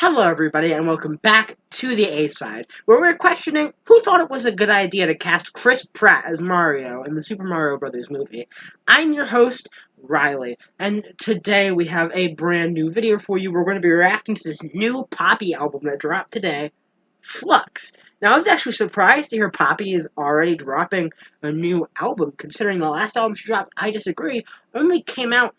Hello, everybody, and welcome back to the A-Side, where we're questioning who thought it was a good idea to cast Chris Pratt as Mario in the Super Mario Bros. Movie. I'm your host, Riley, and today we have a brand new video for you. We're going to be reacting to this new Poppy album that dropped today, Flux. Now, I was actually surprised to hear Poppy is already dropping a new album, considering the last album she dropped, I Disagree, only came out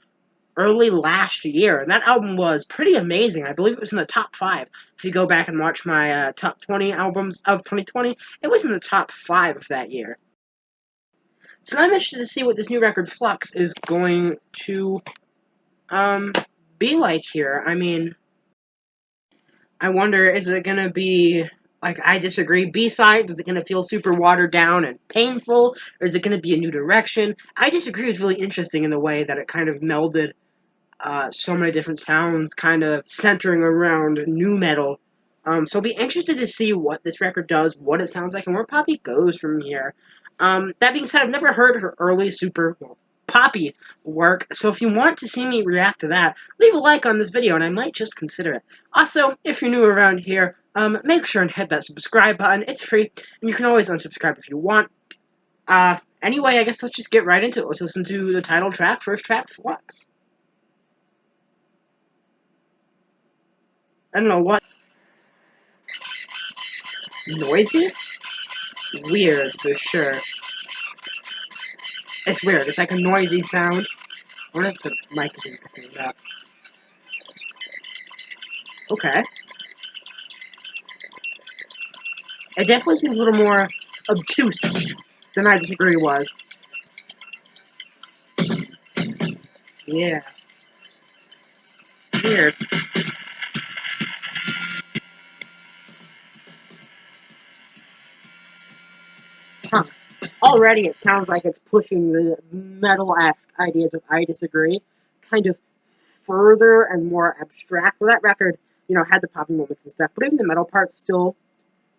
early last year, and that album was pretty amazing. I believe it was in the top 5. If you go back and watch my top 20 albums of 2020, it was in the top 5 of that year. So I'm interested to see what this new record, Flux, is going to be like here. I mean, I wonder, is it going to be like I Disagree B-side? Is it going to feel super watered down and painful? Or is it going to be a new direction? I Disagree was really interesting in the way that it kind of melded so many different sounds kind of centering around nu metal. So I'll be interested to see what this record does, what it sounds like, and where Poppy goes from here. That being said, I've never heard her early Poppy work, so if you want to see me react to that, leave a like on this video, and I might just consider it. Also, if you're new around here, make sure and hit that subscribe button. It's free, and you can always unsubscribe if you want. Anyway, I guess let's just get right into it. Let's listen to the title track, first track, Flux. I don't know what. Noisy? Weird, for sure. It's weird. It's like a noisy sound. I wonder if the mic isn't picking it up. Okay. It definitely seems a little more obtuse than I Disagree was. Yeah. Weird. Huh. Already it sounds like it's pushing the metal-esque ideas of I Disagree kind of further and more abstract. Well, that record, had the popping moments and stuff, but even the metal parts still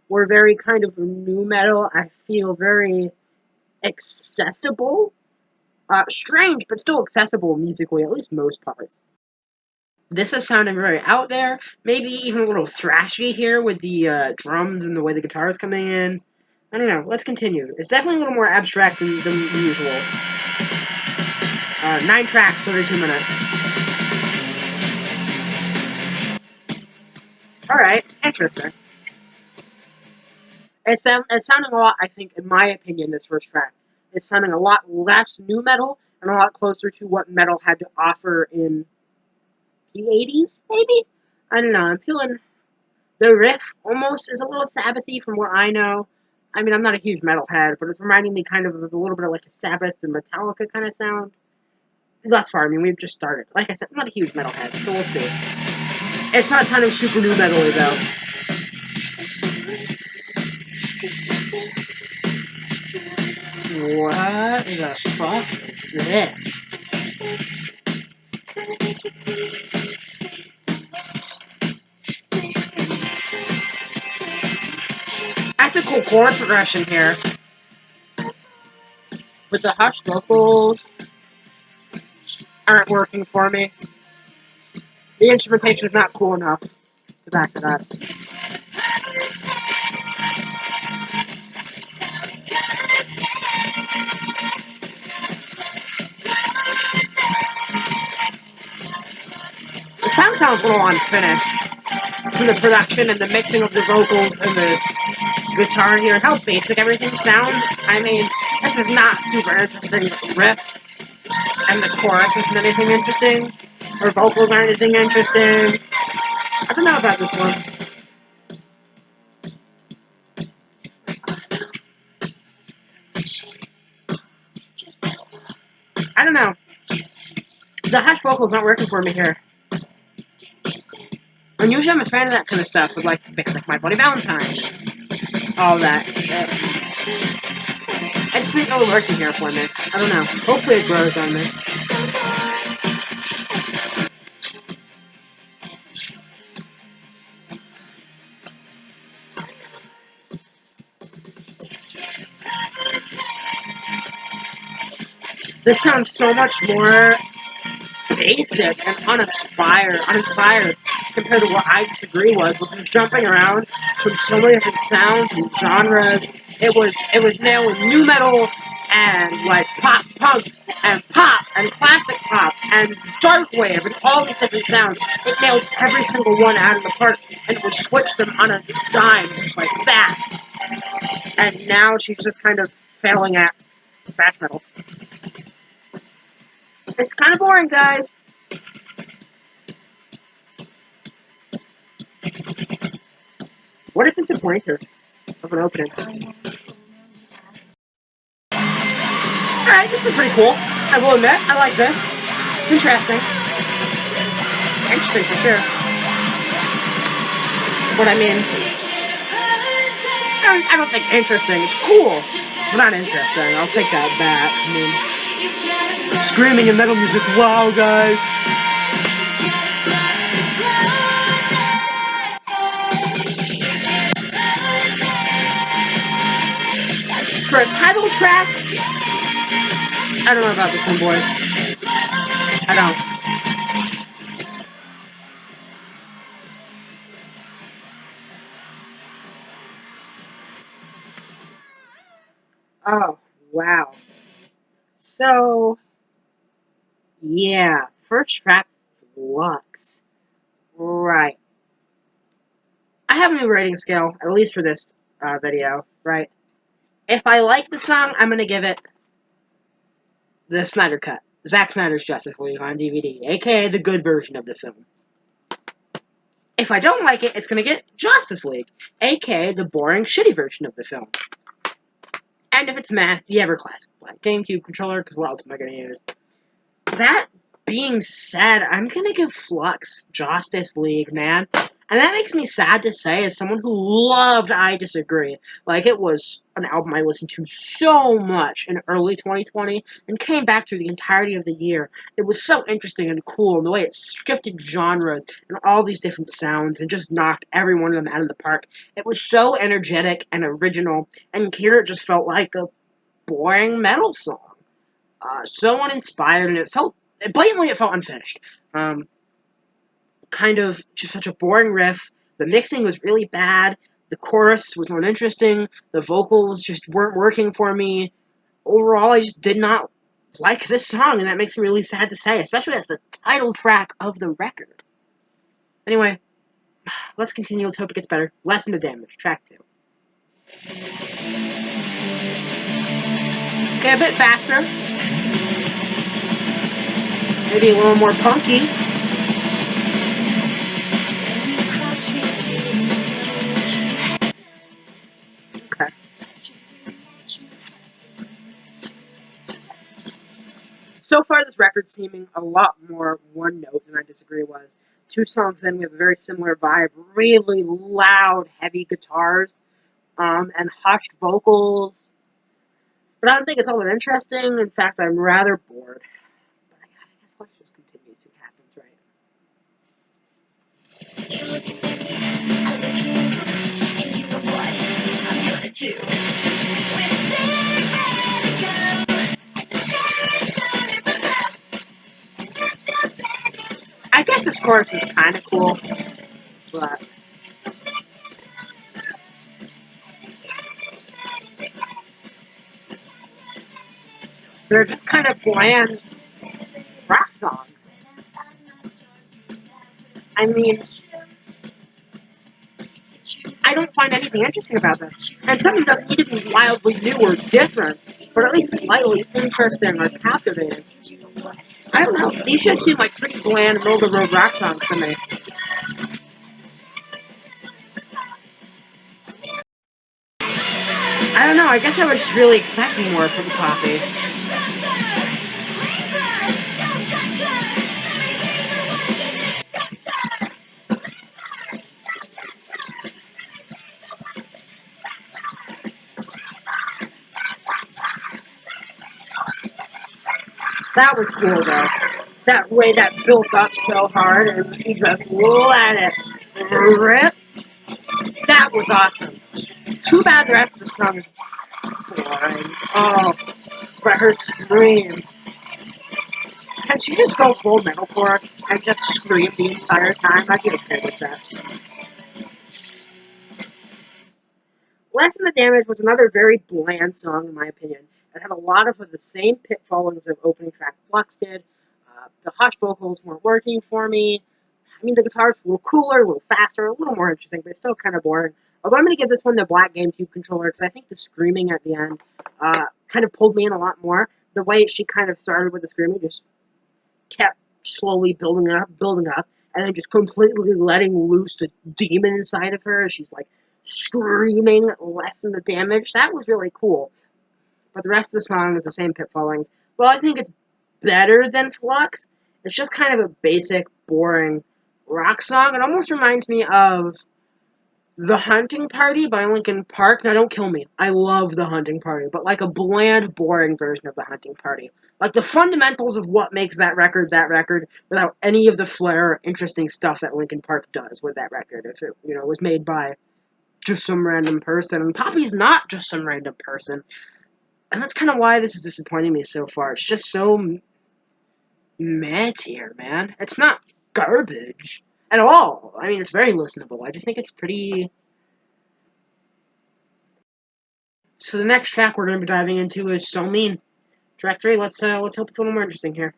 were very kind of nu metal. I feel very accessible. Strange, but still accessible musically, at least most parts. This is sounding very out there, maybe even a little thrashy here with the drums and the way the guitar is coming in. I don't know, let's continue. It's definitely a little more abstract than usual. 9 tracks, 32 minutes. Alright, interesting. It's sounding a lot, I think, in my opinion, this first track. It's sounding a lot less nu metal and a lot closer to what metal had to offer in the 80s, maybe? I don't know, I'm feeling the riff almost is a little Sabbathy from what I know. I mean, I'm not a huge metalhead, but it's reminding me kind of a little bit of like a Sabbath and Metallica kind of sound. Thus far, I mean, we've just started. Like I said, I'm not a huge metalhead, so we'll see. It's not sounding super nu metal-y, though. What the fuck is this? That's a cool chord progression here. But the hushed vocals aren't working for me. The instrumentation is not cool enough to back it up. The sound sounds a little unfinished from the production and the mixing of the vocals and the guitar here, and how basic everything sounds. I mean, this is not super interesting riff, and the chorus isn't anything interesting, or vocals aren't anything interesting. I don't know about this one. I don't know. The hush vocals not working for me here. And usually I'm a fan of that kind of stuff with like bands like My Bloody Valentine, all that. I just think it'll working here for me. I don't know. Hopefully it grows on me. This sounds so much more basic and uninspired. compared to what I Disagree was, which was jumping around from so many different sounds and genres. It was nailing new metal and like pop punk and classic pop and dark wave and all these different sounds. It nailed every single one out of the park, and it would switch them on a dime just like that. And now she's just kind of failing at thrash metal. It's kind of boring, guys. What a disappointer of an opening. Alright, this is pretty cool. I will admit, I like this. It's interesting. Interesting for sure. But I mean, I don't think interesting. It's cool, but not interesting. I'll take that back. I mean, screaming and metal music. Wow, guys. For a title track, I don't know about this one, boys. I don't. Oh, wow. So, yeah. First track, Flux. Right. I have a new rating scale, at least for this video, right? If I like the song, I'm going to give it the Snyder Cut. Zack Snyder's Justice League on DVD, aka the good version of the film. If I don't like it, it's going to get Justice League, aka the boring, shitty version of the film. And if it's meh, the ever classic black GameCube controller, because what else am I going to use? That being said, I'm going to give Flux Justice League, man. And that makes me sad to say, as someone who loved I Disagree. Like, it was an album I listened to so much in early 2020 and came back through the entirety of the year. It was so interesting and cool, and the way it shifted genres and all these different sounds and just knocked every one of them out of the park. It was so energetic and original, and here it just felt like a boring metal song. So uninspired, and it felt unfinished. Kind of just such a boring riff. The mixing was really bad. The chorus was uninteresting. The vocals just weren't working for me. Overall, I just did not like this song, and that makes me really sad to say, especially as the title track of the record. Anyway, let's continue. Let's hope it gets better. Lessen the Damage, track 2. Okay, a bit faster. Maybe a little more punky. Okay. So far, this record's seeming a lot more one note than I Disagree was. 2 songs in, we have a very similar vibe. Really loud, heavy guitars, and hushed vocals. But I don't think it's all that interesting. In fact, I'm rather bored. But I guess let's just continue to what happens, right? I guess this chorus is kind of cool, but they're just kind of bland rock songs. I mean, I don't find anything interesting about this. And something doesn't need to be wildly new or different, but at least slightly interesting or captivating. I don't know. These just seem like pretty bland, middle-of-the-road rock songs to me. I don't know. I guess I was really expecting more from Poppy. That was cool, though. That way that built up so hard, and she just let it rip. That was awesome. Too bad the rest of the song is boring. Oh, but her screams. Can she just go full metalcore? I just screamed the entire time. I'd be okay with that. Lessen the Damage was another very bland song, in my opinion. It had a lot of the same pitfalls of opening track Flux did. The hush vocals weren't working for me. I mean, the guitar's a little cooler, a little faster, a little more interesting, but it's still kind of boring. Although I'm going to give this one the Black GameCube controller because I think the screaming at the end kind of pulled me in a lot more. The way she kind of started with the screaming just kept slowly building up, and then just completely letting loose the demon inside of her as she's like screaming, lessen the damage. That was really cool. But the rest of the song is the same pitfallings. Well, I think it's better than Flux. It's just kind of a basic, boring rock song. It almost reminds me of The Hunting Party by Linkin Park. Now, don't kill me. I love The Hunting Party, but like a bland, boring version of The Hunting Party. Like the fundamentals of what makes that record, without any of the flair or interesting stuff that Linkin Park does with that record. If it, was made by just some random person. And Poppy's not just some random person. And that's kind of why this is disappointing me so far. It's just so meh tier, man. It's not garbage at all. I mean, it's very listenable. I just think it's pretty. So the next track we're going to be diving into is So Mean. Track 3. Let's hope it's a little more interesting here.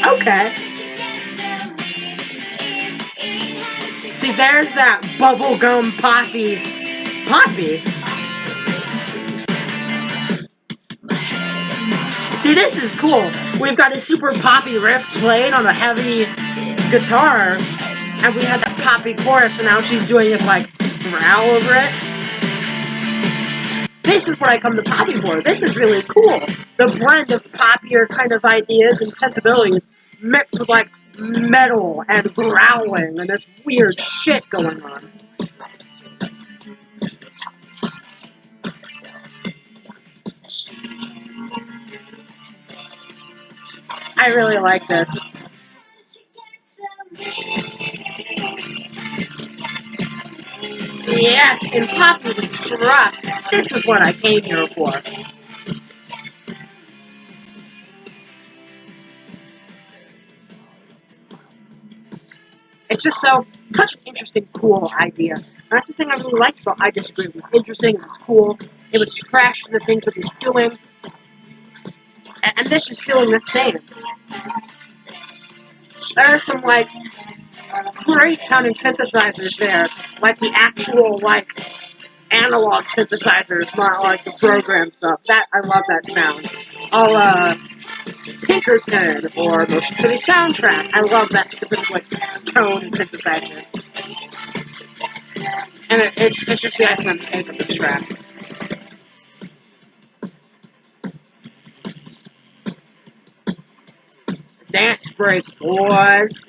Okay. See, there's that bubblegum poppy. Poppy? See, this is cool. We've got a super poppy riff played on a heavy guitar, and we had that poppy chorus, and now she's doing this, like, growl over it. This is what I come to poppy for. This is really cool. The blend of poppier kind of ideas and sensibilities mixed with, like, metal and growling and this weird shit going on. I really like this. Yes, in Poppy we trust. This is what I came here for. It's just such an interesting, cool idea. And that's the thing I really liked about I Disagree. It was interesting, it was cool, it was fresh in the things it was doing. And this is feeling the same. There are some, like, great sounding synthesizers there, like the actual, like, analog synthesizers, not like the program stuff. That, I love that sound. All, Pinkerton or Motion City Soundtrack. I love that specific, like, tone and synthesizer. And it's just the icing on the cake of this track. Dance break, boys.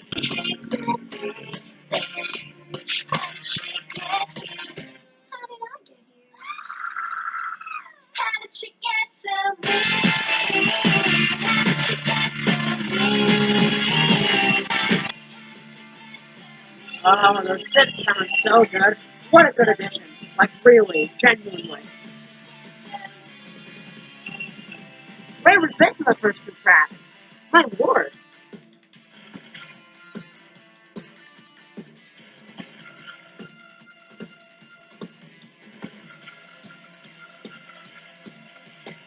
Oh, the synth sounds so good. What a good addition. Like, really, genuinely. Where was this in the first two tracks? My lord.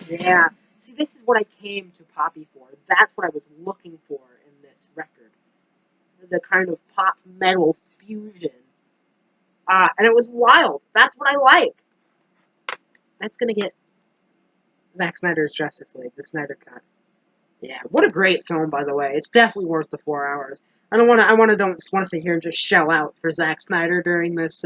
Yeah. See, this is what I came to Poppy for. That's what I was looking for in this record. The kind of pop metal fusion. And it was wild. That's what I like. That's gonna get Zack Snyder's Justice League, the Snyder Cut. Yeah, what a great film, by the way. It's definitely worth the 4 hours. Don't want to sit here and just shell out for Zack Snyder during this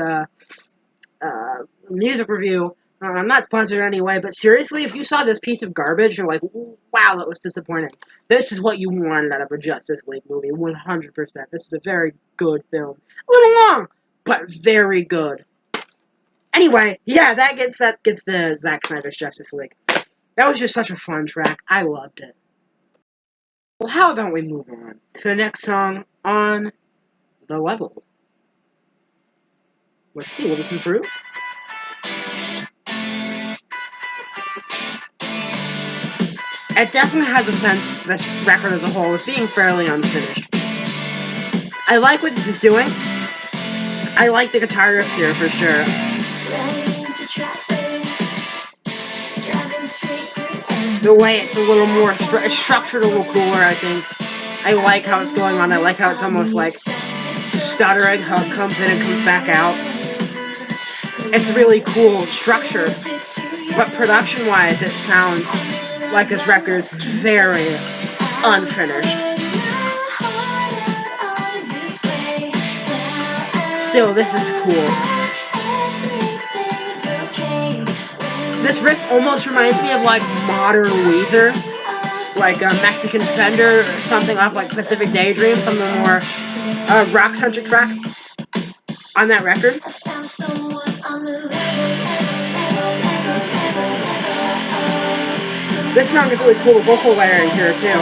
music review. I'm not sponsored anyway, but seriously, if you saw this piece of garbage, you're like, wow, that was disappointing. This is what you wanted out of a Justice League movie, 100%. This is a very good film. A little long, but very good. Anyway, yeah, that gets the Zack Snyder's Justice League. That was just such a fun track. I loved it. Well, how about we move on to the next song on the level? Let's see, will this improve? It definitely has a sense, this record as a whole, of being fairly unfinished. I like what this is doing. I like the guitar riffs here for sure. The way it's a little more it's structured a little cooler, I think. I like how it's going on. I like how it's almost like stuttering, how it comes in and comes back out. It's really cool structure, but production-wise, it sounds like this record is very unfinished. Still, this is cool. This riff almost reminds me of like modern Weezer, like a Mexican Fender or something off like Pacific Daydream, some of the more rock-centric tracks on that record. This song is really cool, the vocal layering here too.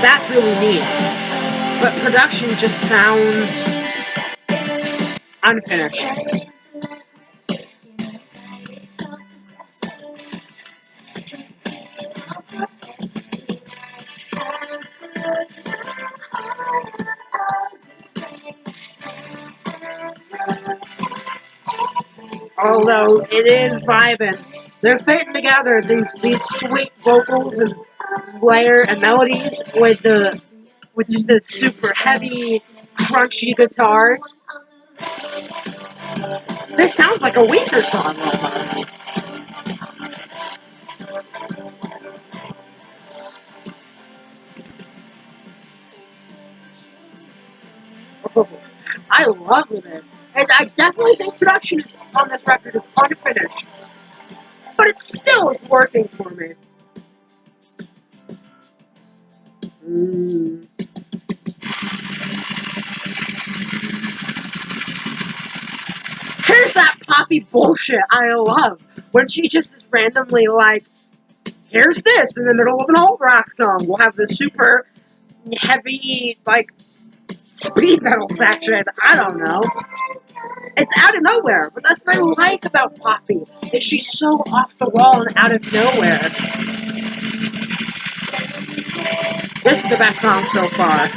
That's really neat. But production just sounds unfinished. Although it is vibing. They're fitting together, these sweet vocals and layer and melodies with just the super heavy, crunchy guitars. This sounds like a Weezer song almost. Oh, I love this. And I definitely think production on this record is unfinished. But it still is working for me. Here's that poppy bullshit I love. When she just is randomly like, here's this in the middle of an alt rock song. We'll have the super heavy, like, speed metal section. I don't know. It's out of nowhere, but that's what I like about Poppy, is she's so off the wall and out of nowhere. This is the best song so far.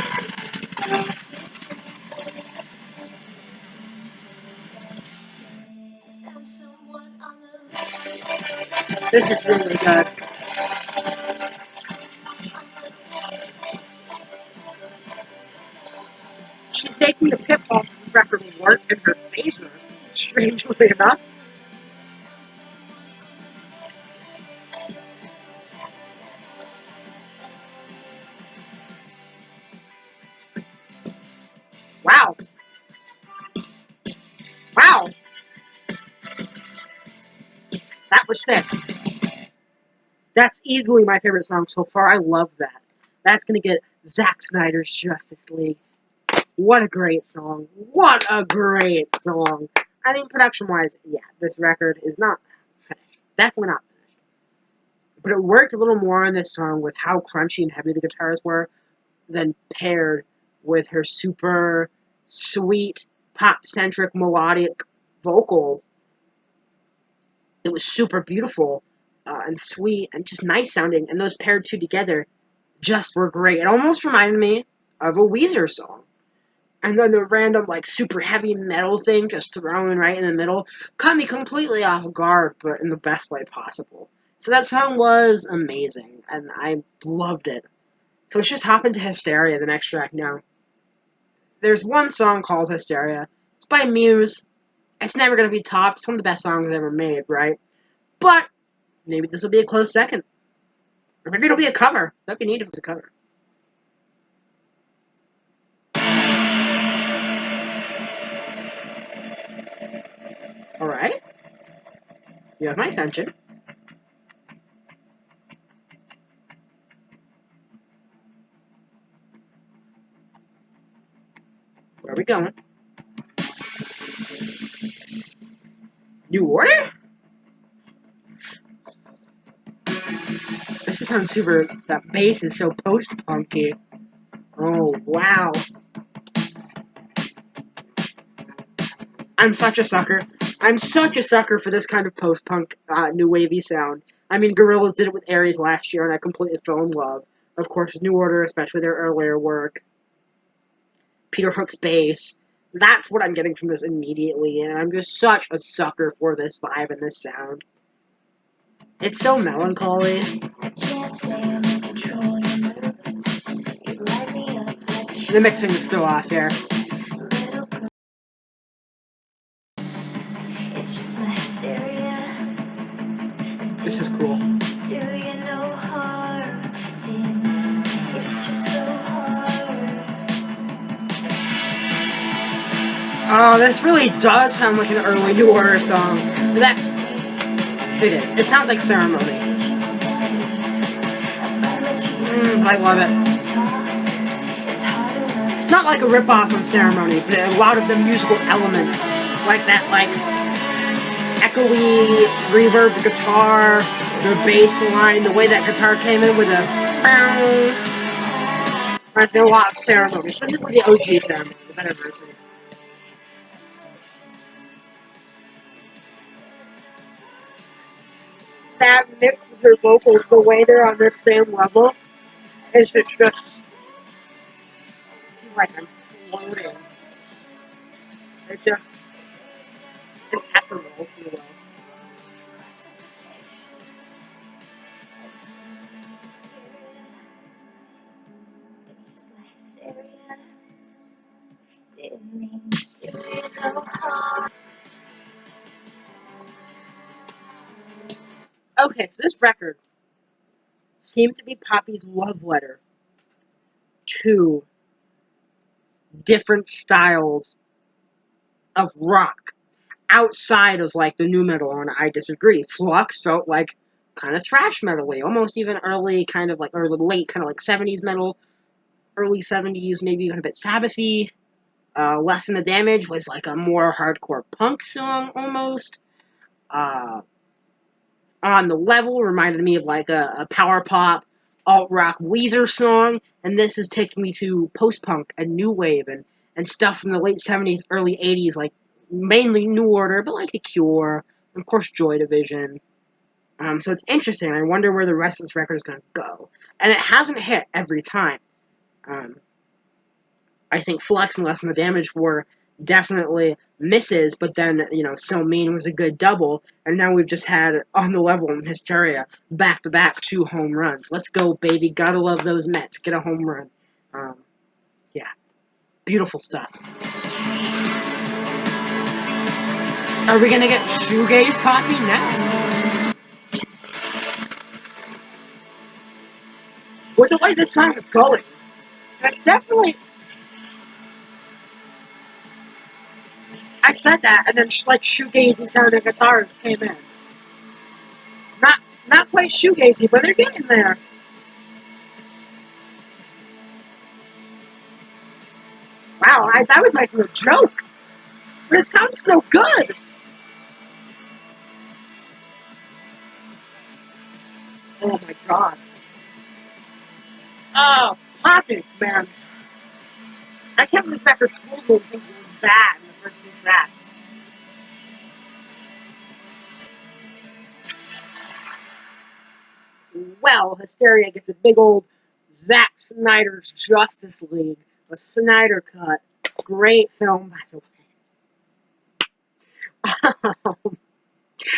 This is really good. She's making the pitfalls of the record work in her favor, strangely enough. Wow. Wow. That was sick. That's easily my favorite song so far. I love that. That's going to get Zack Snyder's Justice League. What a great song. What a great song. I mean, production-wise, yeah, this record is not finished. Definitely not finished. But it worked a little more on this song with how crunchy and heavy the guitars were than paired with her super sweet, pop-centric, melodic vocals. It was super beautiful and sweet and just nice sounding, and those paired two together just were great. It almost reminded me of a Weezer song. And then the random, like, super heavy metal thing just thrown right in the middle caught me completely off guard, but in the best way possible. So that song was amazing, and I loved it. So let's just hop into Hysteria, the next track now. There's one song called Hysteria. It's by Muse. It's never going to be top. It's one of the best songs ever made, right? But maybe this will be a close second. Or maybe it'll be a cover. That'd be neat if it's a cover. Alright. You have my attention. Where are we going? New Order? This sounds super... That bass is so post-punky. Oh, wow. I'm such a sucker. I'm such a sucker for this kind of post-punk, new wavy sound. I mean, Gorillaz did it with Aries last year, and I completely fell in love. Of course, New Order, especially their earlier work. Peter Hook's bass. That's what I'm getting from this immediately, and I'm just such a sucker for this vibe and this sound. It's so melancholy. The mixing is still off here. This is cool. Oh, this really does sound like an early New Order song. It is. It sounds like Ceremony. I love it. Not like a ripoff of Ceremony, but a lot of the musical elements, like that, like echoey reverb guitar, the bass line, the way that guitar came in with a reminds me a lot of Ceremony. Specifically the OG Ceremony, the better version. That mixed with her vocals, the way they're on the same level, is just I feel like I'm floating. It just is ethereal, if you will. Okay, so this record seems to be Poppy's love letter to different styles of rock outside of like the new metal, and I disagree. Flux felt like kind of thrash metal-y, almost even early kind of like, or the late kind of like 70s metal, early 70s, maybe even a bit Sabbathy. Lessen the Damage was like a more hardcore punk song almost. On the Level reminded me of like a power pop, alt rock Weezer song, and this is taking me to post punk and new wave and stuff from the late 70s, early 80s, like mainly New Order, but like The Cure, and of course Joy Division. So it's interesting. I wonder where the rest of this record is going to go. And it hasn't hit every time. I think Flux and Lessen the Damage were definitely misses, but then, So Mean was a good double, and now we've just had On the Level and Hysteria back-to-back 2 home runs. Let's go, baby. Gotta love those Mets. Get a home run. Yeah. Beautiful stuff. Are we gonna get shoegaze Poppy next? With the way this song is going, that's definitely... I said that, and then like shoegazy sounding guitars came in. Not quite shoegazy, but they're getting there. Wow, that was making a joke. But it sounds so good. Oh my god. Oh, Poppy, man. I can't believe this record fooled me and think it was bad in the first 2 tracks. Well, Hysteria gets a big old Zack Snyder's Justice League, a Snyder cut. Great film, by the way.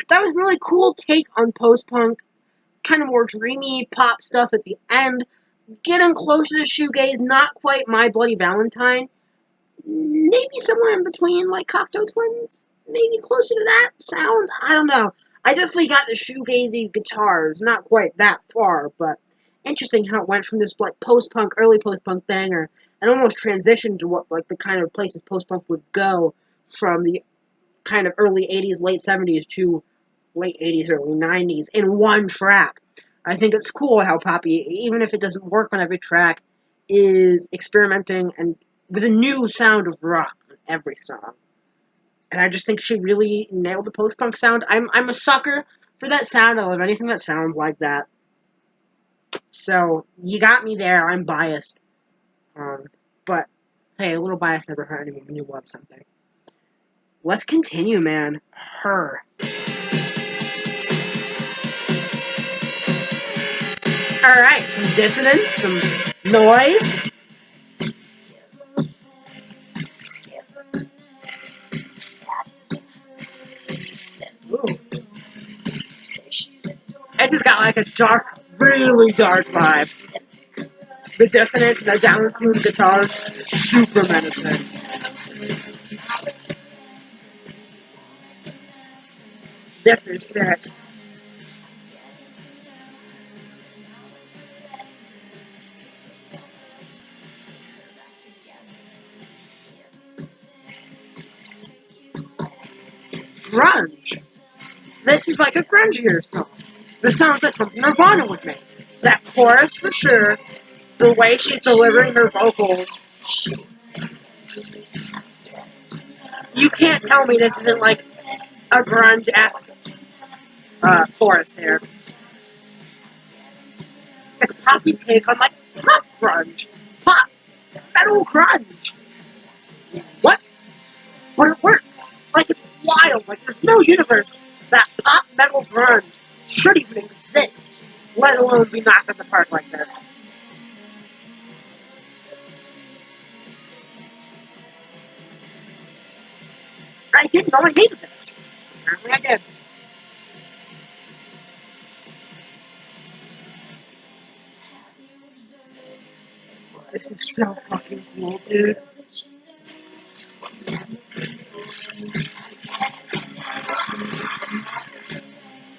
That was a really cool take on post-punk, kind of more dreamy pop stuff at the end. Getting closer to shoegaze, not quite My Bloody Valentine. Maybe somewhere in between, like Cocteau Twins. Maybe closer to that sound. I don't know. I definitely got the shoegazy guitars. Not quite that far, but interesting how it went from this like post-punk, early post-punk banger, and almost transitioned to what like the kind of places post-punk would go from the kind of early 80s, late 70s to late 80s, early 90s in one track. I think it's cool how Poppy, even if it doesn't work on every track, is experimenting and with a new sound of rock on every song. And I just think she really nailed the post-punk sound. I'm a sucker for that sound. I love anything that sounds like that. So you got me there. I'm biased, but hey, a little bias never hurt anyone when you love something. Let's continue, man. Her. Alright, some dissonance, some noise. Ooh. This has got like a dark, really dark vibe. The dissonance and the down-tuned guitar, super menacing. This is sick. Grunge. This is like a grungier song. This sounds like something Nirvana would make. That chorus for sure. The way she's delivering her vocals. You can't tell me this isn't like a grunge-esque chorus here. It's Poppy's take on like pop grunge. Pop metal grunge. What? But it works. Like it's wild. Like there's no universe that pop metal grunge should even exist, let alone be knocked in the park like this. I didn't know I hated this. Apparently I did. This is so fucking cool, dude.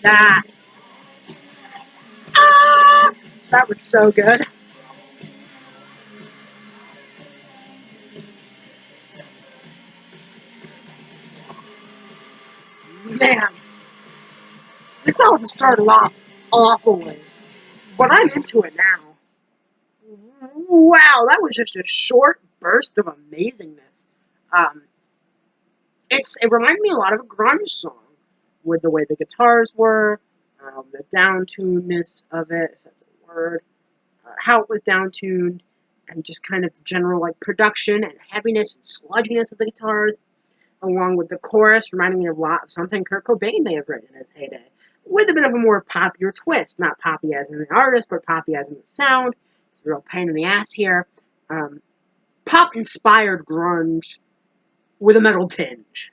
That. Ah! That was so good. Man. This album started off awfully, but I'm into it now. Wow, that was just a short burst of amazingness. Um, it reminded me a lot of a grunge song, with the way the guitars were, the down-tunedness of it, if that's a word, how it was down-tuned, and just kind of the general like production and heaviness and sludginess of the guitars, along with the chorus, reminding me a lot of something Kurt Cobain may have written in his heyday, with a bit of a more poppier twist. Not poppy as in the artist, but poppy as in the sound. It's a real pain in the ass here. Pop-inspired grunge with a metal tinge.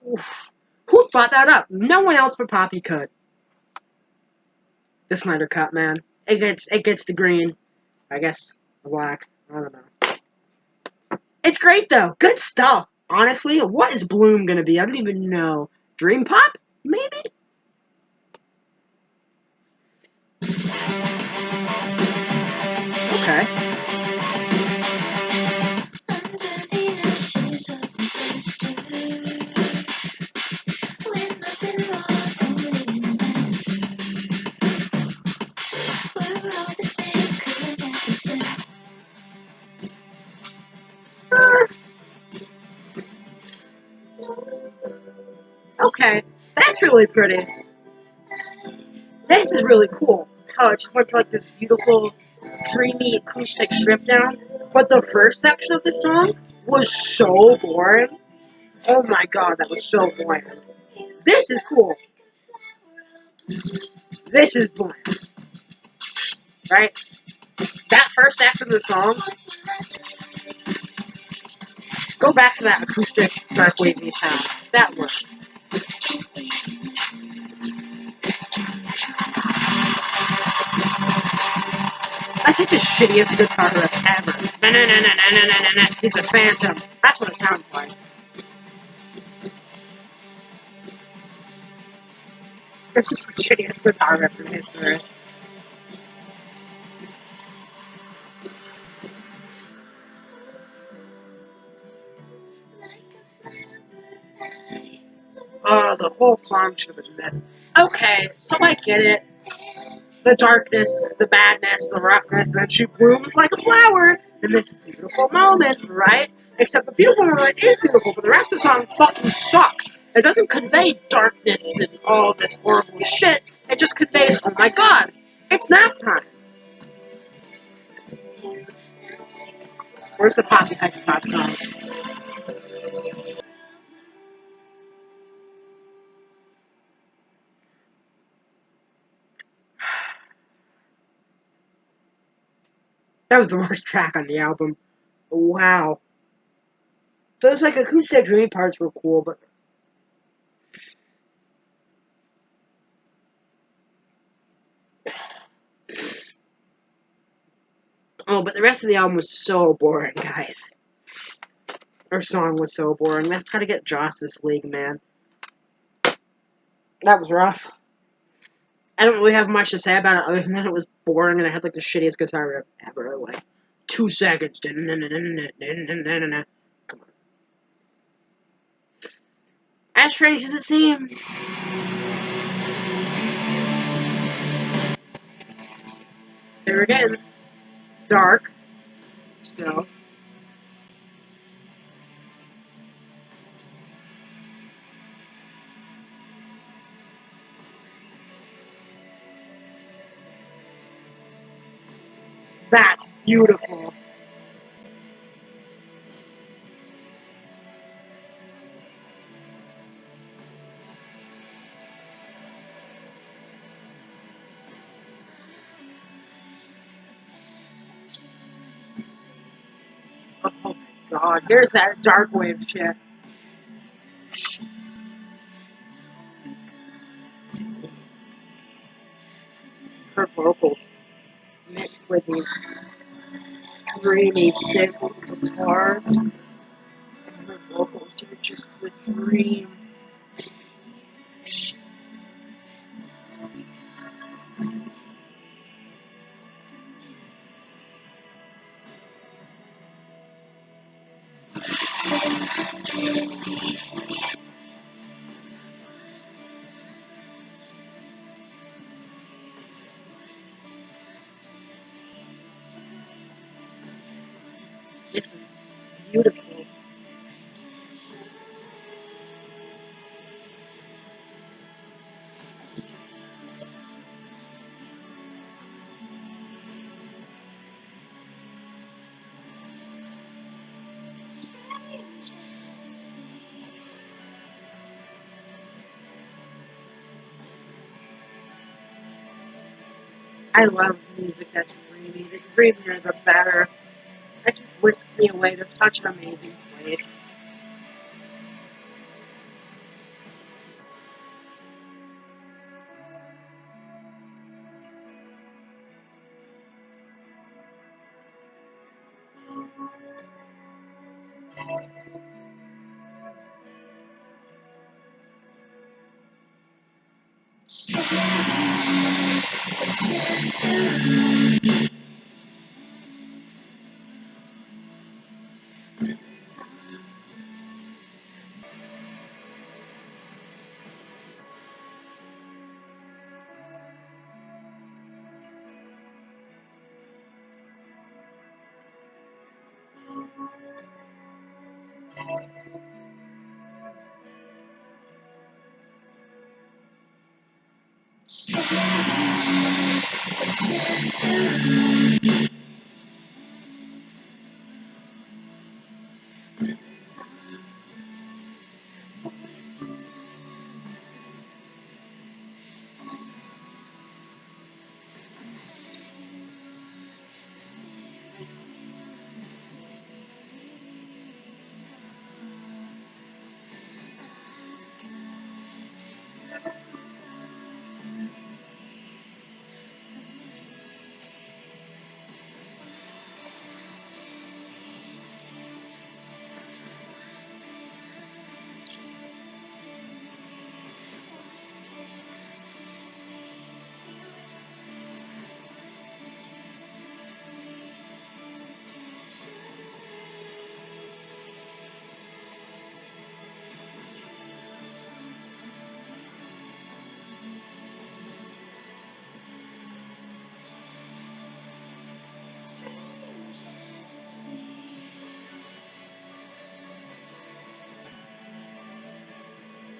Oof. Who thought that up? No one else but Poppy could. The Snyder Cut, man. It gets the green. I guess the black. I don't know. It's great though. Good stuff. Honestly, what is Bloom gonna be? I don't even know. Dream pop? Maybe? Okay. Okay. That's really pretty. This is really cool. How it just went to like this beautiful, dreamy acoustic strip down. But the first section of the song was so boring. Oh my god, that was so bland. This is cool. This is bland. Right? That first section of the song, go back to that acoustic dark wavy sound. That worked. That's like the shittiest guitar riff ever. He's a phantom. That's what it sounds like. This is the shittiest guitar riff in history. Oh, the whole song should have been this. Okay, so I get it. The darkness, the badness, the roughness, and then she blooms like a flower in this beautiful moment, right? Except the beautiful moment is beautiful, but the rest of the song fucking sucks. It doesn't convey darkness and all this horrible shit. It just conveys, oh my god, it's nap time. Where's the poppy hyper pop song? That was the worst track on the album. Wow. Those like acoustic dreamy parts were cool, but but the rest of the album was so boring, guys. Our song was so boring. Let's try to get Justice League, man. That was rough. I don't really have much to say about it other than that it was boring and I had like the shittiest guitar riff ever. Like 2 seconds. Come on. As strange as it seems. There again. Dark. Still. That's beautiful. Oh my god. Here's that dark wave shit. Her vocals mixed with these dreamy synth guitars. And her vocals are just the dream. It's beautiful. I love music that's dreamy. The dreamier, the better. It just whisks me away to such an amazing place.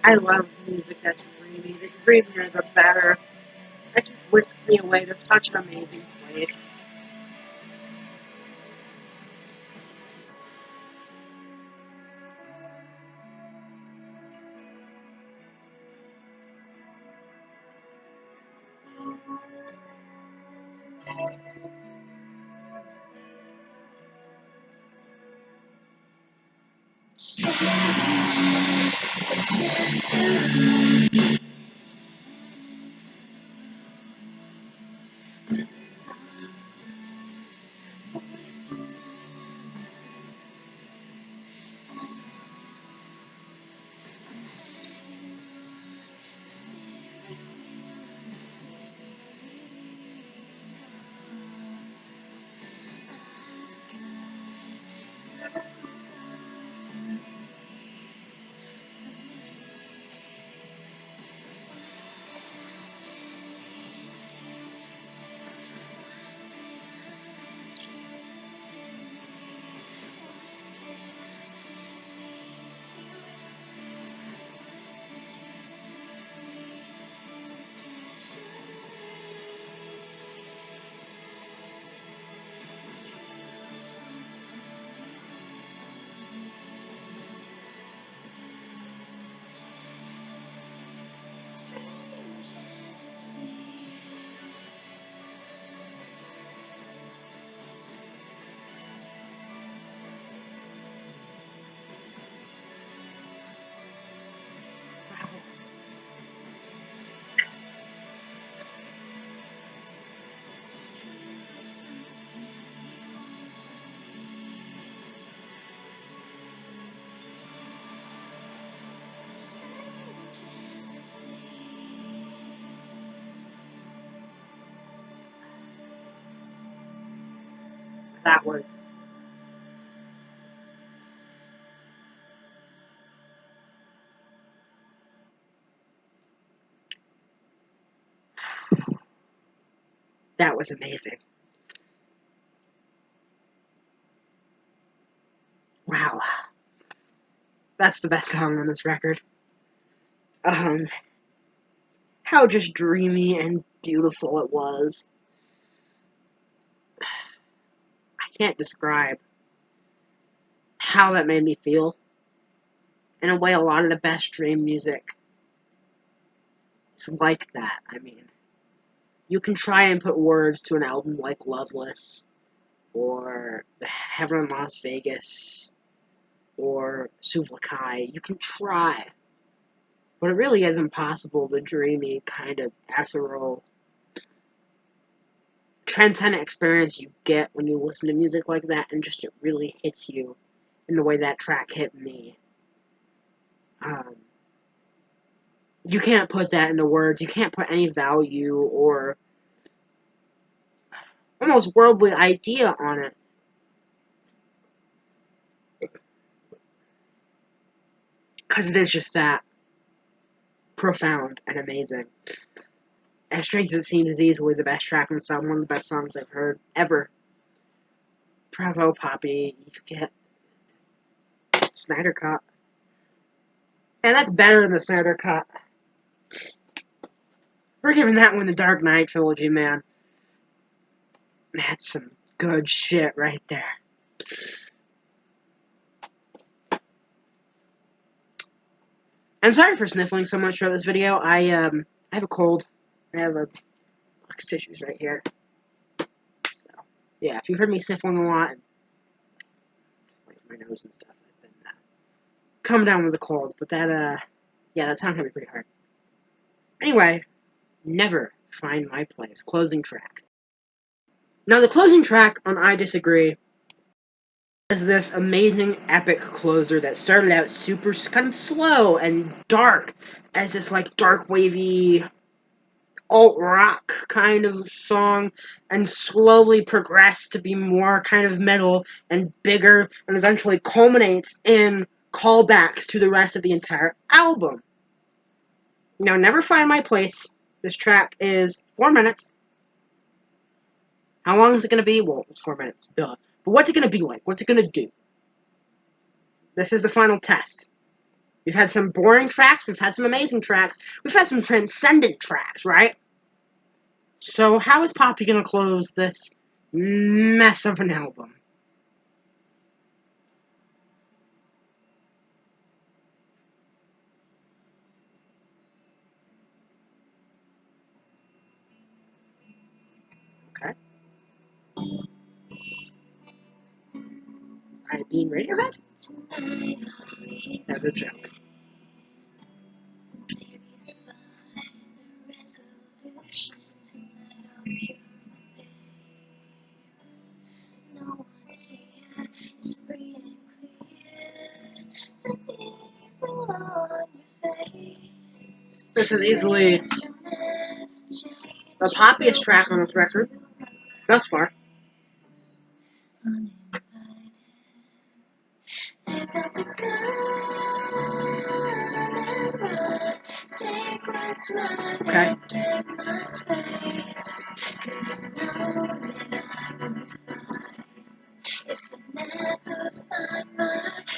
I love music that's dreamy. The dreamier, the better. It just whisks me away to such an amazing place. That was... that was amazing. Wow. That's the best song on this record. How just dreamy and beautiful it was. I can't describe how that made me feel. In a way, a lot of the best dream music is like that. I mean, you can try and put words to an album like Loveless, or Heaven in Las Vegas, or Suvlakai. You can try, but it really is impossible, the dreamy, kind of ethereal, transcendent experience you get when you listen to music like that, and just it really hits you in the way that track hit me. You can't put that into words. You can't put any value or almost worldly idea on it. Because it is just that profound and amazing. As Strange as It Seems is easily the best track on the song, one of the best songs I've heard ever. Bravo, Poppy. You get Snyder Cut. And that's better than the Snyder Cut. We're giving that one the Dark Knight trilogy, man. That's some good shit right there. And sorry for sniffling so much throughout this video. I have a cold. I have a box of tissues right here. So, yeah, if you've heard me sniffling a lot, and like my nose and stuff, I've been coming down with the cold. But that, yeah, that sound hit me pretty hard. Anyway, Never Find My Place, closing track. Now, the closing track on I Disagree is this amazing epic closer that started out super kind of slow and dark as this like dark wavy alt-rock kind of song and slowly progressed to be more kind of metal and bigger and eventually culminates in callbacks to the rest of the entire album. Now, Never Find My Place, this track is 4 minutes. How long is it going to be? Well, it's 4 minutes, duh. But what's it going to be like? What's it going to do? This is the final test. We've had some boring tracks, we've had some amazing tracks, we've had some transcendent tracks, right? So how is Poppy going to close this mess of an album? Okay. I being Radiohead? That's a joke. This is easily the poppiest track on this record thus far. Okay.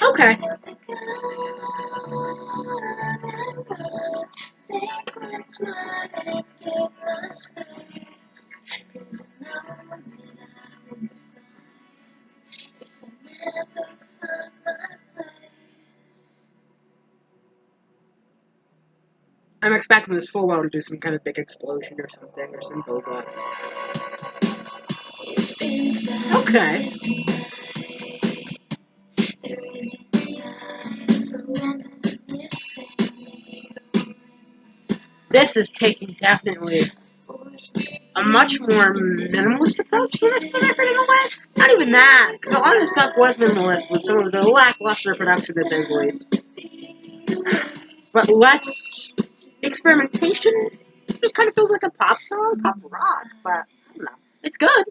Okay. I'm expecting this full on to do some kind of big explosion or something, or some build up. Okay. This is taking definitely a much more minimalist approach to the rest of the record in a way. Not even that, because a lot of the stuff was minimalist with some of the lackluster production, to say the least. But less experimentation. It just kind of feels like a pop song, pop rock, but I don't know. It's good.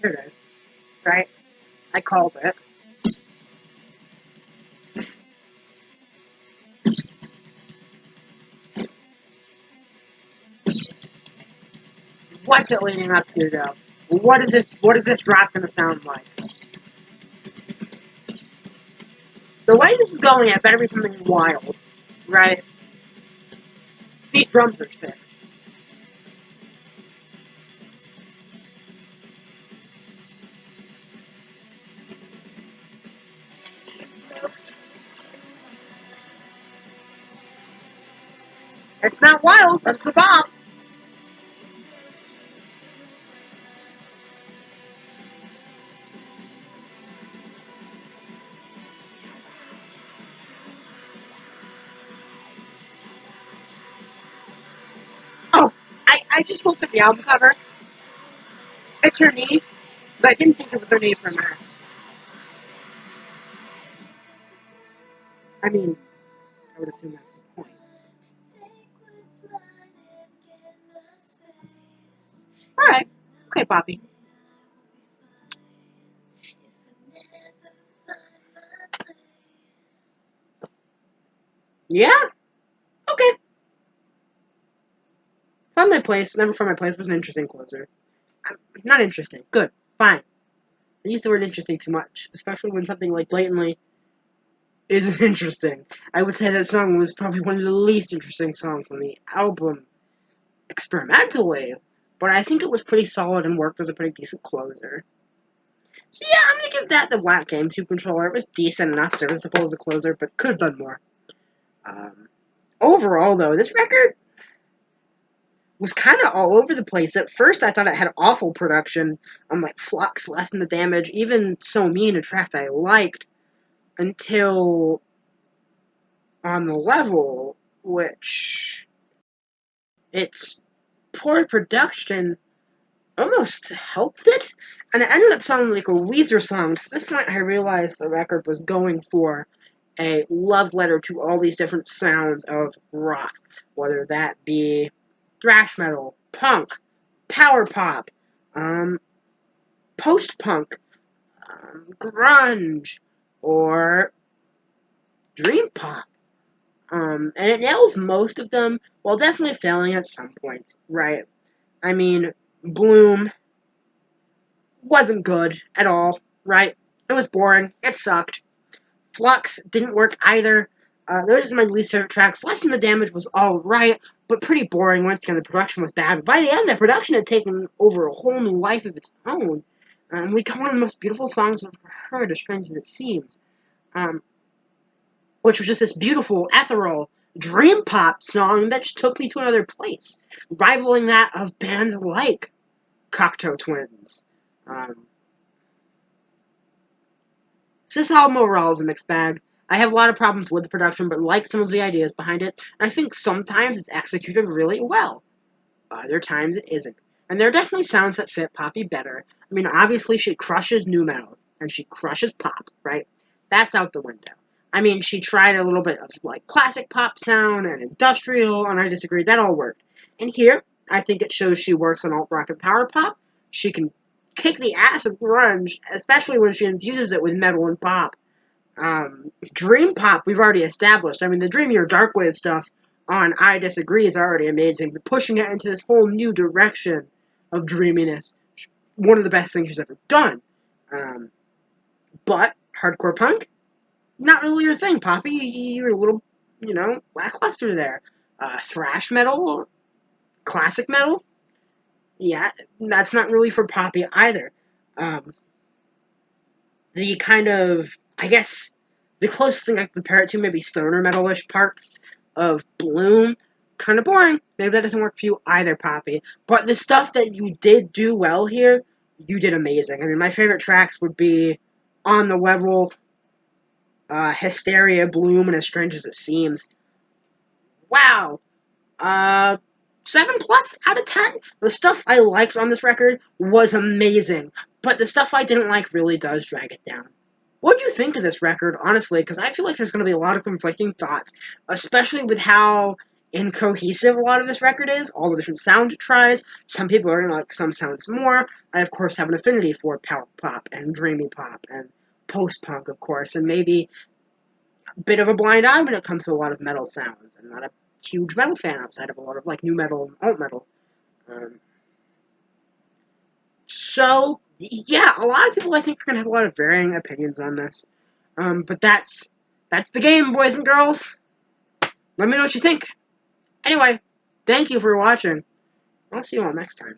Here it is. Right? I called it. What's it leading up to, though? What is this drop gonna sound like? The way this is going, it better be something wild, right? These drums are sick. It's not wild, but it's a bomb. Oh, I just looked at the album cover. It's her knee, but I didn't think it was her knee from her. I mean, I would assume that's the point. Alright. Okay, Poppy. Yeah? Okay. Found My Place, Never Found My Place was an interesting closer. Not interesting. Good. Fine. I use the word interesting too much, especially when something like blatantly isn't interesting. I would say that song was probably one of the least interesting songs on the album, experimentally, but I think it was pretty solid and worked as a pretty decent closer. So yeah, I'm gonna give that the Black GameCube controller. It was decent enough, serviceable as a closer, but could have done more. Overall, though, this record was kind of all over the place. At first, I thought it had awful production on like Flux, Lessen the Damage, even So Mean, a track that I liked, until On the Level, which its poor production almost helped it, and it ended up sounding like a Weezer song. At this point, I realized the record was going for a love letter to all these different sounds of rock, whether that be thrash metal, punk, power pop, post-punk, grunge, or dream pop. And it nails most of them, while definitely failing at some points, right? I mean, Bloom, wasn't good at all, right? It was boring. It sucked. Flux didn't work either. Those are my least favorite tracks. Lessen the Damage was alright, but pretty boring. Once again, the production was bad. But by the end, the production had taken over a whole new life of its own. We got one of the most beautiful songs I've ever heard, as strange as it seems. Um, which was just this beautiful, ethereal, dream pop song that just took me to another place, rivaling that of bands like Cocteau Twins. Um, this album overall is a mixed bag. I have a lot of problems with the production, but like some of the ideas behind it, and I think sometimes it's executed really well. Other times it isn't. And there are definitely sounds that fit Poppy better. I mean, obviously she crushes nu metal, and she crushes pop, right? That's out the window. I mean, she tried a little bit of like classic pop sound and industrial, and I disagree. That all worked. And here, I think it shows she works on alt rock and power pop. She can kick the ass of grunge, especially when she infuses it with metal and pop. Dream pop, we've already established. I mean, the dreamier darkwave stuff on I Disagree is already amazing, but pushing it into this whole new direction of dreaminess, one of the best things she's ever done. Um, but hardcore punk, not really your thing, Poppy. You're a little, lackluster there. Thrash metal, classic metal, yeah, that's not really for Poppy either. Um, the kind of, I guess, the closest thing I can compare it to, maybe stoner metalish parts of Bloom, kind of boring. Maybe that doesn't work for you either, Poppy. But the stuff that you did do well here, you did amazing. I mean, my favorite tracks would be On the Level, Hysteria, Bloom, and As Strange as It Seems. Wow. Uh, 7 plus out of 10. The stuff I liked on this record was amazing, but the stuff I didn't like really does drag it down. What do you think of this record, honestly? Because I feel like there's going to be a lot of conflicting thoughts, especially with how incohesive a lot of this record is, all the different sounds it tries. Some people are going to like some sounds more. I, of course, have an affinity for power pop and dreamy pop and post-punk, of course, and maybe a bit of a blind eye when it comes to a lot of metal sounds. I'm not a huge metal fan outside of a lot of like new metal and alt metal. Um, so yeah, a lot of people I think are gonna have a lot of varying opinions on this. But that's the game, boys and girls. Let me know what you think. Anyway, thank you for watching. I'll see you all next time.